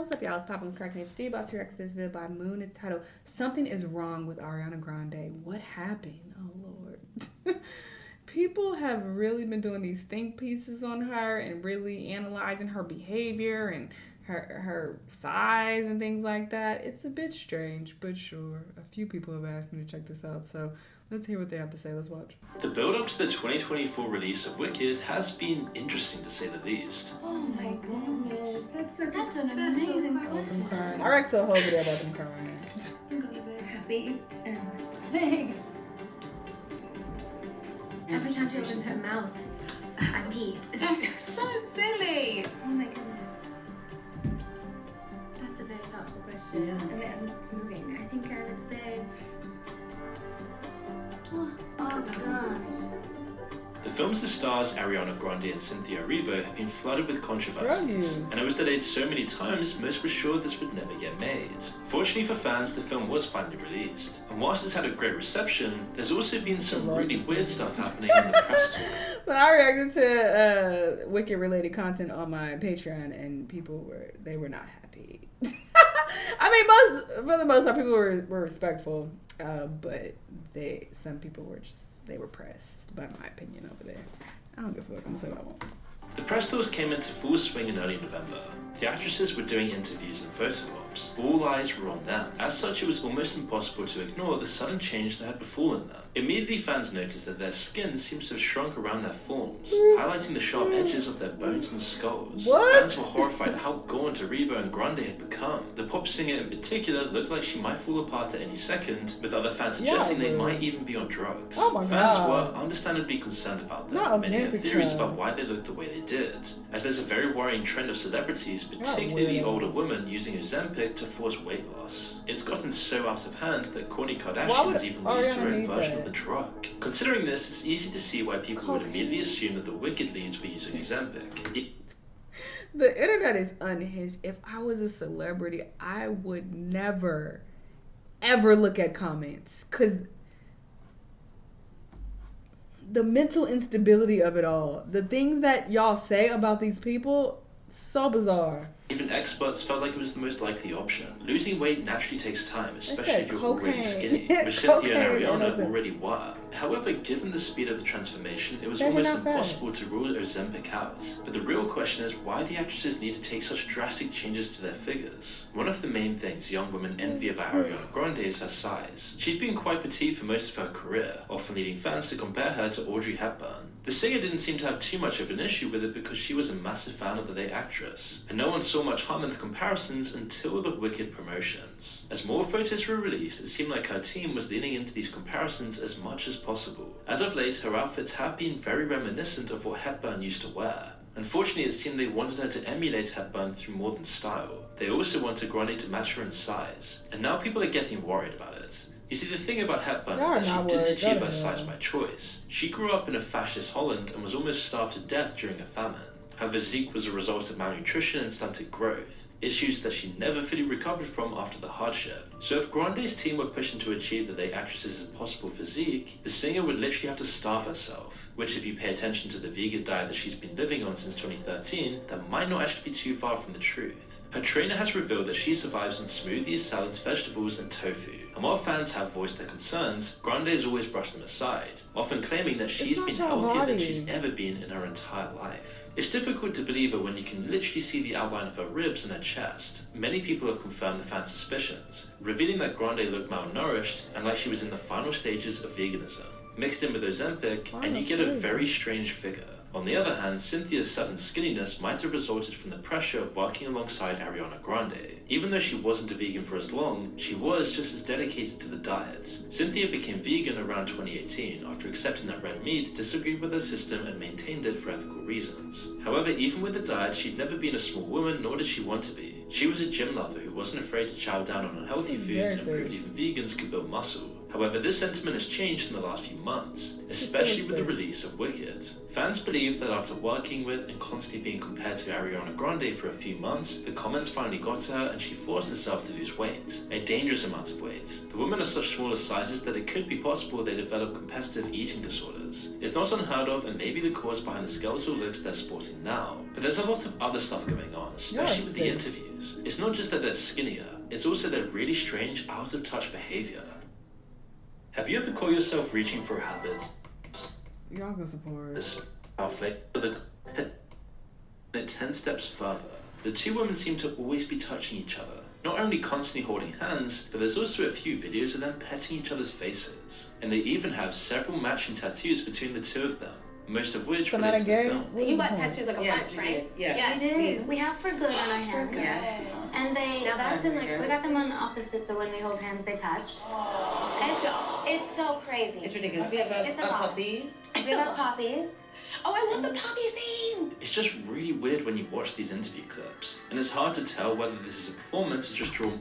what's up, y'all? It's Poppin' with Crackney Steve. About to react to this video by Moon. It's titled "Something Is Wrong with Ariana Grande." What happened? Oh Lord. People have really been doing these think pieces on her and really analyzing her behavior and her size and things like that. It's a bit strange, but sure. A few people have asked me to check this out, so let's hear what they have to say. Let's watch. The build-up to the 2024 release of Wicked has been interesting to say the least. Oh my goodness, that's an amazing question. I'm crying. I reckon to a whole video about them crying. I'm gonna be happy and big. Every time she opens her mouth, I pee. So silly. Oh my goodness. That's a very thoughtful question. Yeah. And it's moving. I think I would say, Oh gosh. The films that stars Ariana Grande and Cynthia Erivo have been flooded with controversies, and it was delayed so many times most were sure this would never get made. Fortunately for fans, the film was finally released, and whilst it's had a great reception, there's also been some really weird stuff happening in the press tour. But I reacted to Wicked related content on my Patreon, and people were not happy. I mean, for the most part, people were respectful, but some people were pressed by my opinion over there. I don't give a fuck. I'm gonna say what I want. The press tours came into full swing in early November. The actresses were doing interviews and photo ops. All eyes were on them. As such, it was almost impossible to ignore the sudden change that had befallen them. Immediately, fans noticed that their skin seems to have shrunk around their forms, highlighting the sharp edges of their bones and skulls. What? Fans were horrified at how gaunt Erivo and Grande had become. The pop singer in particular looked like she might fall apart at any second, with other fans suggesting they might even be on drugs. Oh my Fans God. were understandably concerned about them. Not Many had Ozempic theories child. about why they looked the way they did, as there's a very worrying trend of celebrities, particularly weirdos. older women, using Ozempic to force weight loss. It's gotten so out of hand that Kourtney Why Kardashian would has even released her Ariana own need version that? of the drug. Considering this, it's easy to see why people would immediately assume that the Wicked leads were using Ozempic. The internet is unhinged. If I was a celebrity, I would never, ever look at comments, because the mental instability of it all, the things that y'all say about these people, so bizarre. Even experts felt like it was the most likely option. Losing weight naturally takes time, especially said if you're already cocaine. skinny, which Cynthia and Cocaine, Ariana and already were. However, given the speed of the transformation, it was They were almost not fat. impossible to rule Ozempic out. But the real question is why the actresses need to take such drastic changes to their figures. One of the main things young women envy about Ariana Grande is her size. She's been quite petite for most of her career, often leading fans to compare her to Audrey Hepburn. The singer didn't seem to have too much of an issue with it because she was a massive fan of the late actress, and no one saw much harm in the comparisons until the Wicked promotions. As more photos were released, it seemed like her team was leaning into these comparisons as much as possible. As of late, her outfits have been very reminiscent of what Hepburn used to wear. Unfortunately, it seemed they wanted her to emulate Hepburn through more than style. They also wanted Grande to match her in size, and now people are getting worried about it. You see, the thing about Hepburn is that she didn't achieve her size by choice. She grew up in a fascist Holland and was almost starved to death during a famine. Her physique was a result of malnutrition and stunted growth, issues that she never fully recovered from after the hardship. So if Grande's team were pushing to achieve the late actress's impossible physique, the singer would literally have to starve herself, which if you pay attention to the vegan diet that she's been living on since 2013, that might not actually be too far from the truth. Her trainer has revealed that she survives on smoothies, salads, vegetables, and tofu. And while fans have voiced their concerns, Grande has always brushed them aside, often claiming that she's been healthier than she's ever been in her entire life. It's difficult to believe her when you can literally see the outline of her ribs and her chest. Many people have confirmed the fans' suspicions, revealing that Grande looked malnourished and like she was in the final stages of veganism. Mixed in with Ozempic, and you get a very strange figure. On the other hand, Cynthia's sudden skinniness might have resulted from the pressure of working alongside Ariana Grande. Even though she wasn't a vegan for as long, she was just as dedicated to the diet. Cynthia became vegan around 2018 after accepting that red meat disagreed with her system and maintained it for ethical reasons. However, even with the diet, she'd never been a small woman, nor did she want to be. She was a gym lover who wasn't afraid to chow down on unhealthy foods and proved even vegans could build muscle. However, this sentiment has changed in the last few months, especially with the release of Wicked. Fans believe that after working with and constantly being compared to Ariana Grande for a few months, the comments finally got to her and she forced herself to lose weight, a dangerous amount of weight. The women are such smaller sizes that it could be possible they develop competitive eating disorders. It's not unheard of and may be the cause behind the skeletal looks they're sporting now. But there's a lot of other stuff going on, especially with the interviews. It's not just that they're skinnier, it's also their really strange, out-of-touch behavior. Have you ever caught yourself reaching for a habit? Y'all go support. This outfit, but the 10 steps further. The two women seem to always be touching each other. Not only constantly holding hands, but there's also a few videos of them petting each other's faces. And they even have several matching tattoos between the two of them, most of which relate to the film. You got tattoos like a bunch, right? Yeah. We did. We have for good on our hands. Yes. And they, Now that's in like, we got them on opposites, so when we hold hands, they touch. It's so crazy. It's ridiculous. We have It's a lot. puppies. We got poppies. Oh, I love the poppy scene. It's just really weird when you watch these interview clips, and it's hard to tell whether this is a performance or just drawn.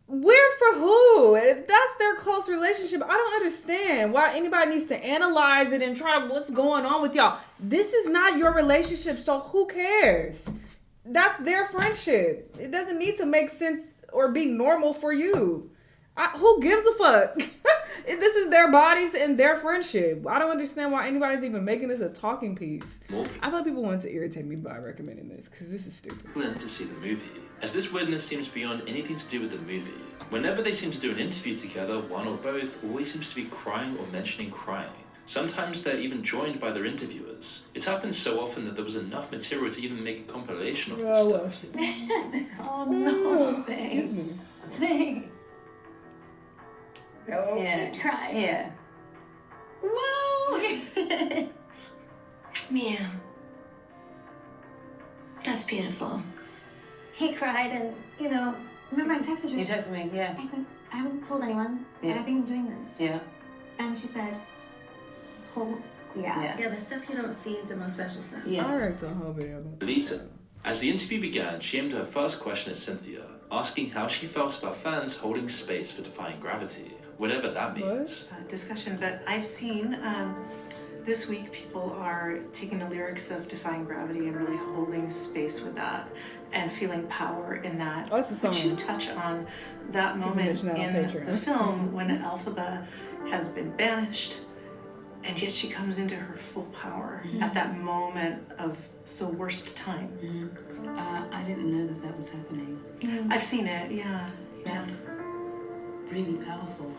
Weird for who? If that's their close relationship, I don't understand why anybody needs to analyze it and try what's going on with y'all. This is not your relationship, so who cares? That's their friendship. It doesn't need to make sense or be normal for you. Who gives a fuck? This is their bodies and their friendship. I don't understand why anybody's even making this a talking piece. I feel like people want to irritate me by recommending this because this is stupid. In to see the movie, as this weirdness seems beyond anything to do with the movie. Whenever they seem to do an interview together, one or both always seems to be crying or mentioning crying. Sometimes they're even joined by their interviewers. It's happened so often that there was enough material to even make a compilation of this stuff. Oh no, Excuse me. Thanks. Oh, Yeah. Cry. Yeah. Whoa. Mia. That's beautiful. He cried and, remember I texted you. You texted me, yeah. I said, I haven't told anyone Yeah. that I think I'm doing this. Yeah. And she said, oh, yeah. Yeah. The stuff you don't see is the most special stuff. Yeah. I read a whole video about that. Later, as the interview began, she aimed her first question at Cynthia, asking how she felt about fans holding space for defying gravity, whatever that means. Discussion, but I've seen this week people are taking the lyrics of Defying Gravity and really holding space with that and feeling power in that. Oh, that's a Would song. you touch on that moment mention that on in Patreon. the film when Elphaba has been banished and yet she comes into her full power at that moment of the worst time? I didn't know that was happening. I've seen it, yeah. That's really powerful.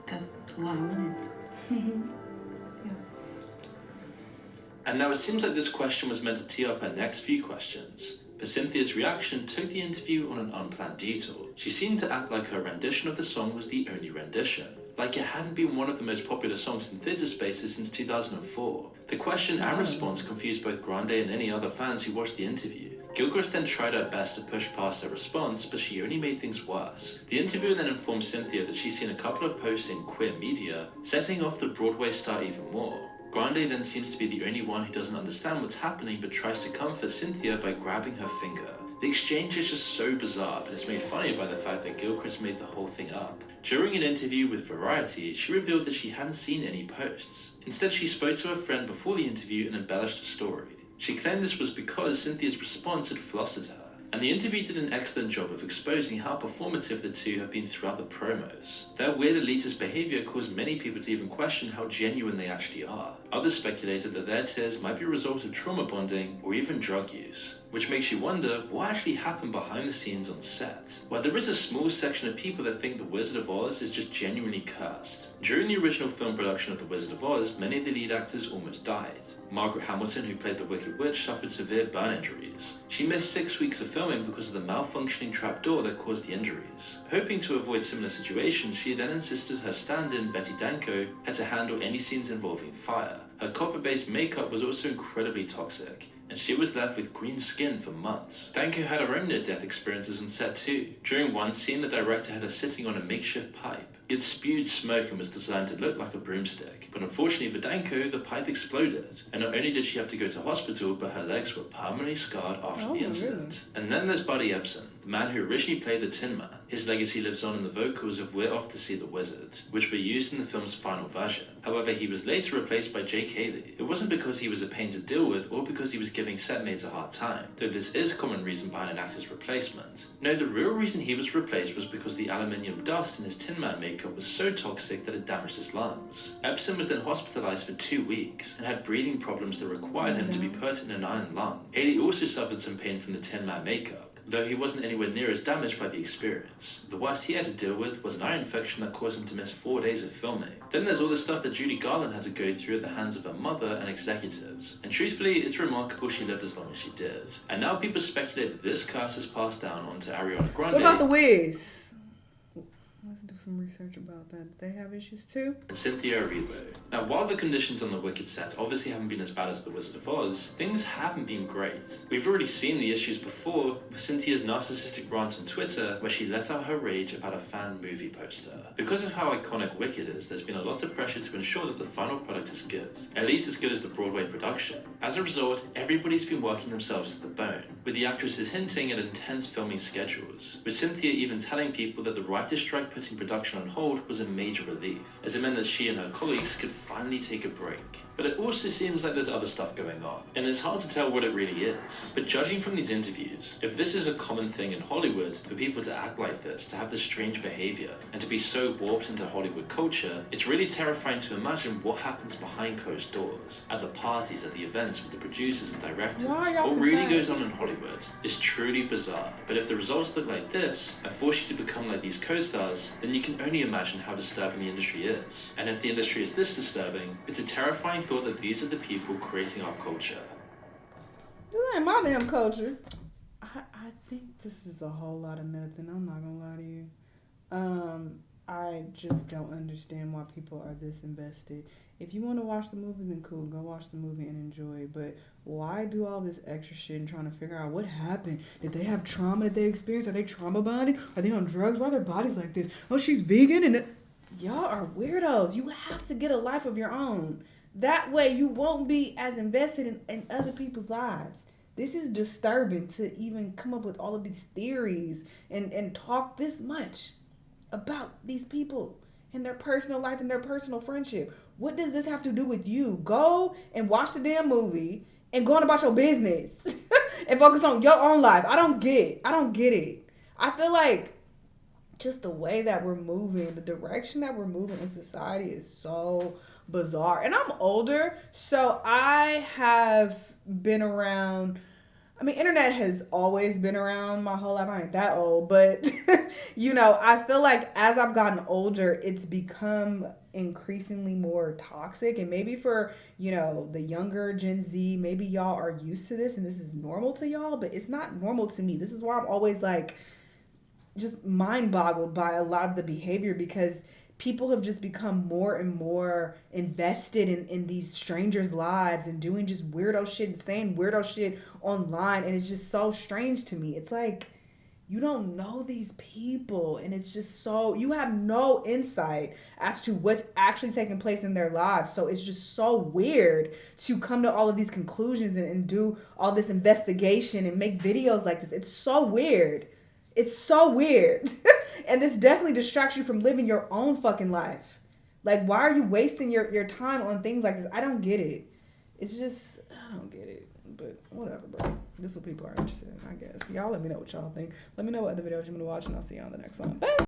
That's why I want it. And now it seems like this question was meant to tee up her next few questions, but Cynthia's reaction took the interview on an unplanned detour. She seemed to act like her rendition of the song was the only rendition, like it hadn't been one of the most popular songs in theatre spaces since 2004. The question and response confused both Grande and any other fans who watched the interview. Gilchrist then tried her best to push past her response, but she only made things worse. The interviewer then informed Cynthia that she's seen a couple of posts in queer media, setting off the Broadway star even more. Grande then seems to be the only one who doesn't understand what's happening but tries to comfort Cynthia by grabbing her finger. The exchange is just so bizarre, but it's made funny by the fact that Gilchrist made the whole thing up. During an interview with Variety, she revealed that she hadn't seen any posts. Instead, she spoke to her friend before the interview and embellished the story. She claimed this was because Cynthia's response had flustered her. And the interview did an excellent job of exposing how performative the two have been throughout the promos. Their weird elitist behavior caused many people to even question how genuine they actually are. Others speculated that their tears might be a result of trauma bonding or even drug use, which makes you wonder what actually happened behind the scenes on set. While there is a small section of people that think The Wizard of Oz is just genuinely cursed. During the original film production of The Wizard of Oz, many of the lead actors almost died. Margaret Hamilton, who played the Wicked Witch, suffered severe burn injuries. She missed 6 weeks of filming because of the malfunctioning trapdoor that caused the injuries. Hoping to avoid similar situations, she then insisted her stand-in, Betty Danko, had to handle any scenes involving fire. Her copper-based makeup was also incredibly toxic, and she was left with green skin for months. Danko had her own near-death experiences on set too. During one scene, the director had her sitting on a makeshift pipe. He had spewed smoke and was designed to look like a broomstick, but unfortunately for Danko, the pipe exploded, and not only did she have to go to hospital, but her legs were permanently scarred after the incident. Really? And then there's Buddy Ebsen, the man who originally played the Tin Man. His legacy lives on in the vocals of We're Off to See the Wizard, which were used in the film's final version. However, he was later replaced by Jake Haley. It wasn't because he was a pain to deal with or because he was giving set mates a hard time, though this is a common reason behind an actor's replacement. No, the real reason he was replaced was because the aluminium dust in his Tin Man makeup was so toxic that it damaged his lungs. Ebsen was then hospitalized for 2 weeks and had breathing problems that required him to be put in an iron lung. Haley also suffered some pain from the Tin Man makeup, though he wasn't anywhere near as damaged by the experience. The worst he had to deal with was an eye infection that caused him to miss 4 days of filming. Then there's all the stuff that Judy Garland had to go through at the hands of her mother and executives. And truthfully, it's remarkable she lived as long as she did. And now people speculate that this curse is passed down onto Ariana Grande. What about the Wiz? Let's do some research about that. They have issues too? And Cynthia Erivo. Now, while the conditions on the Wicked set obviously haven't been as bad as The Wizard of Oz, things haven't been great. We've already seen the issues before with Cynthia's narcissistic rant on Twitter, where she let out her rage about a fan movie poster. Because of how iconic Wicked is, there's been a lot of pressure to ensure that the final product is good, at least as good as the Broadway production. As a result, everybody's been working themselves to the bone, with the actresses hinting at intense filming schedules, with Cynthia even telling people that the writer's strike putting production on hold was a major relief, as it meant that she and her colleagues could finally take a break. But it also seems like there's other stuff going on, and it's hard to tell what it really is. But judging from these interviews, if this is a common thing in Hollywood, for people to act like this, to have this strange behavior, and to be so warped into Hollywood culture, it's really terrifying to imagine what happens behind closed doors, at the parties, at the events with the producers and directors. What really goes on in Hollywood is truly bizarre, but if the results look like this, and force you to become like these co-stars, then you can only imagine how disturbing the industry is. And if the industry is this disturbing, it's a terrifying thought that these are the people creating our culture. This ain't my damn culture. I think this is a whole lot of nothing. I'm not gonna lie to you. I just don't understand why people are this invested. If you want to watch the movie, then cool, go watch the movie and enjoy. But why do all this extra shit and trying to figure out what happened? Did they have trauma that they experienced? Are they trauma bonded? Are they on drugs? Why are their bodies like this? Oh, she's vegan and y'all are weirdos. You have to get a life of your own. That way you won't be as invested in other people's lives. This is disturbing to even come up with all of these theories and talk this much about these people and their personal life and their personal friendship. What does this have to do with you? Go and watch the damn movie and go on about your business and focus on your own life. I don't get it. I feel like just the way that we're moving, the direction that we're moving in society is so bizarre. And I'm older, so I have been around. I mean, internet has always been around my whole life. I ain't that old, but I feel like as I've gotten older, it's become increasingly more toxic. And maybe for, the younger Gen Z, maybe y'all are used to this and this is normal to y'all, but it's not normal to me. This is why I'm always like just mind boggled by a lot of the behavior, because people have just become more and more invested in these strangers' lives and doing just weirdo shit and saying weirdo shit online. And it's just so strange to me. It's like, you don't know these people. And it's just so, you have no insight as to what's actually taking place in their lives. So it's just so weird to come to all of these conclusions and do all this investigation and make videos like this. It's so weird. It's so weird. And this definitely distracts you from living your own fucking life. Like, why are you wasting your time on things like this? I don't get it. It's just, I don't get it. But whatever, bro. This is what people are interested in, I guess. Y'all let me know what y'all think. Let me know what other videos you want to watch, and I'll see you on the next one. Bye.